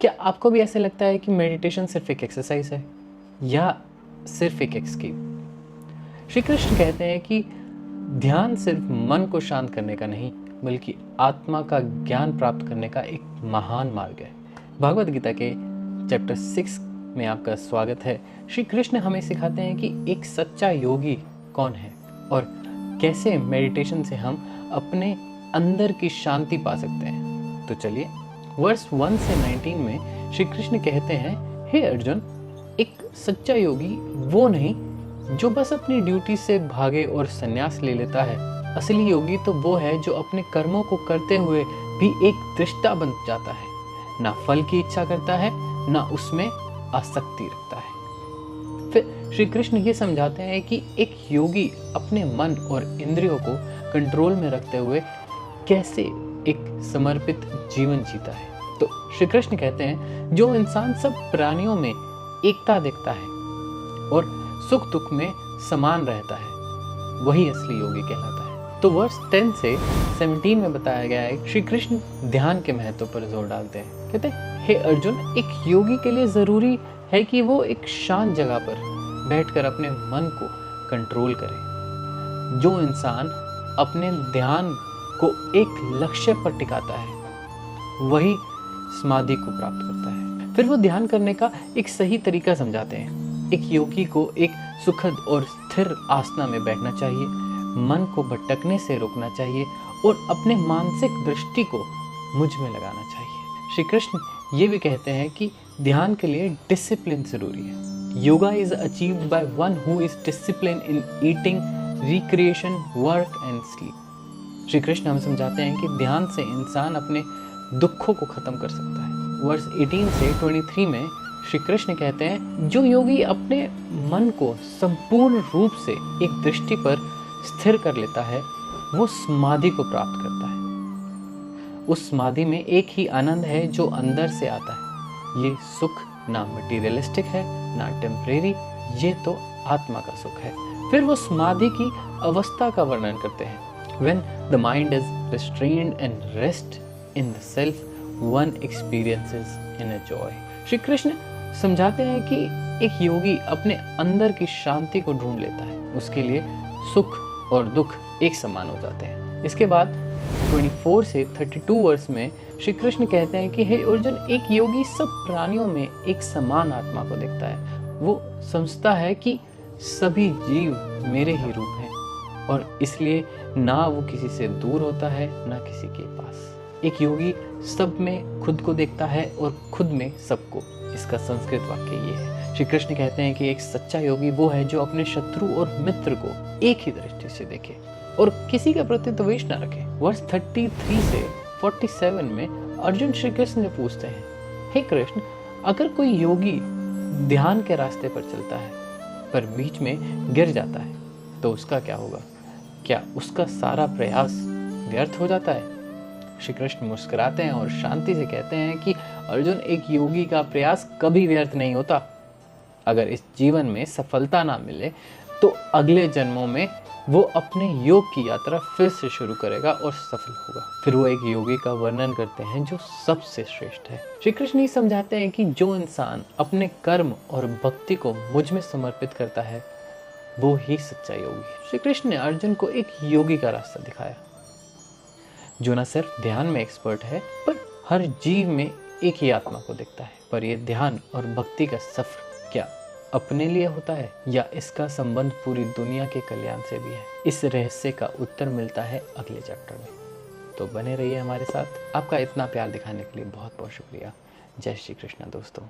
क्या आपको भी ऐसे लगता है कि मेडिटेशन सिर्फ एक एक्सरसाइज है या सिर्फ एक एस्केप? श्री कृष्ण कहते हैं कि ध्यान सिर्फ मन को शांत करने का नहीं, बल्कि आत्मा का ज्ञान प्राप्त करने का एक महान मार्ग है। भगवद गीता के चैप्टर 6 में आपका स्वागत है। श्री कृष्ण हमें सिखाते हैं कि एक सच्चा योगी कौन है और कैसे मेडिटेशन से हम अपने अंदर की शांति पा सकते हैं। तो चलिए, वर्स 1 से 19 में श्री कृष्ण कहते हैं, हे अर्जुन, एक सच्चा योगी वो नहीं जो बस अपनी ड्यूटी से भागे और संन्यास ले लेता है। असली योगी तो वो है जो अपने कर्मों को करते हुए भी एक दृष्टा बन जाता है, ना फल की इच्छा करता है, ना उसमें आसक्ति रखता है। फिर श्री कृष्ण ये समझाते हैं कि एक योगी अपने मन और इंद्रियों को कंट्रोल में रखते हुए कैसे एक समर्पित जीवन जीता है। तो श्री कृष्ण कहते हैं, जो इंसान सब प्राणियों में एकता देखता है और सुख दुख में समान रहता है, वही असली योगी कहलाता है। तो वर्स 10 से 17 में बताया गया है, श्री कृष्ण ध्यान के महत्व पर जोर डालते हैं। कहते हैं, हे अर्जुन, एक योगी के लिए जरूरी है कि वो एक शांत जगह पर बैठकर अपने मन को कंट्रोल करे। जो इंसान अपने ध्यान को एक लक्ष्य पर टिकाता है, वही समाधि को प्राप्त करता है। फिर वो ध्यान करने का एक सही तरीका समझाते हैं। एक योगी को एक सुखद और स्थिर आसना में बैठना चाहिए, मन को भटकने से रोकना चाहिए और अपने मानसिक दृष्टि को मुझ में लगाना चाहिए। श्री कृष्ण ये भी कहते हैं कि ध्यान के लिए डिसिप्लिन जरूरी है। Yoga is achieved by one who is discipline in eating, recreation, work and sleep. Shri Krishna हम समझाते हैं कि ध्यान से इंसान अपने दुखों को खत्म कर सकता है। वर्स 18 से 23 में श्री कृष्ण कहते हैं, जो योगी अपने मन को संपूर्ण रूप से एक दृष्टि पर स्थिर कर लेता है, वो समाधि को प्राप्त करता है। उस समाधि में एक ही आनंद है जो अंदर से आता है। ये सुख ना मटीरियलिस्टिक है, ना टेम्परेरी, ये तो आत्मा का सुख है। फिर वो समाधि की अवस्था का वर्णन करते हैं। When the mind is restrained and rest in the self, one experiences inner joy. Shri Krishna समझाते हैं कि एक योगी अपने अंदर की शांति को ढूंढ लेता है। उसके लिए सुख और दुख एक समान हो जाते हैं। इसके बाद 24 से 32 वर्ष में श्री कृष्ण कहते हैं कि हे अर्जुन, एक योगी सब प्राणियों में एक समान आत्मा को देखता है। वो समझता है कि सभी जीव मेरे ही रूप हैं और इसलिए ना वो किसी से दूर होता है, ना किसी के पास। एक योगी सब में खुद को देखता है और खुद में सबको। इसका संस्कृत वाक्य ये है। श्री कृष्ण कहते हैं कि एक सच्चा योगी वो है जो अपने शत्रु और मित्र को एक ही दृष्टि से देखे और किसी के प्रति द्वेष न रखे। वर्ष 33 से 47 में अर्जुन श्री कृष्ण से पूछते हैं, हे कृष्ण, अगर कोई योगी ध्यान के रास्ते पर चलता है पर बीच में गिर जाता है तो उसका क्या होगा? क्या उसका सारा प्रयास व्यर्थ हो जाता है? श्री कृष्ण मुस्कुराते हैं और शांति से कहते हैं कि अर्जुन, एक योगी का प्रयास कभी व्यर्थ नहीं होता। अगर इस जीवन में सफलता ना मिले तो अगले जन्मों में वो अपने योग की यात्रा फिर से शुरू करेगा और सफल होगा। फिर वो एक योगी का वर्णन करते हैं जो सबसे श्रेष्ठ है। श्री कृष्ण ये समझाते हैं कि जो इंसान अपने कर्म और भक्ति को मुझ में समर्पित करता है, वो ही सच्चा योगी है। श्री कृष्ण ने अर्जुन को एक योगी का रास्ता दिखाया जो न सिर्फ ध्यान में एक्सपर्ट है, पर हर जीव में एक ही आत्मा को देखता है। पर यह ध्यान और भक्ति का सफर क्या अपने लिए होता है या इसका संबंध पूरी दुनिया के कल्याण से भी है? इस रहस्य का उत्तर मिलता है अगले चैप्टर में। तो बने रहिए हमारे साथ। आपका इतना प्यार दिखाने के लिए बहुत बहुत शुक्रिया। जय श्री कृष्ण दोस्तों।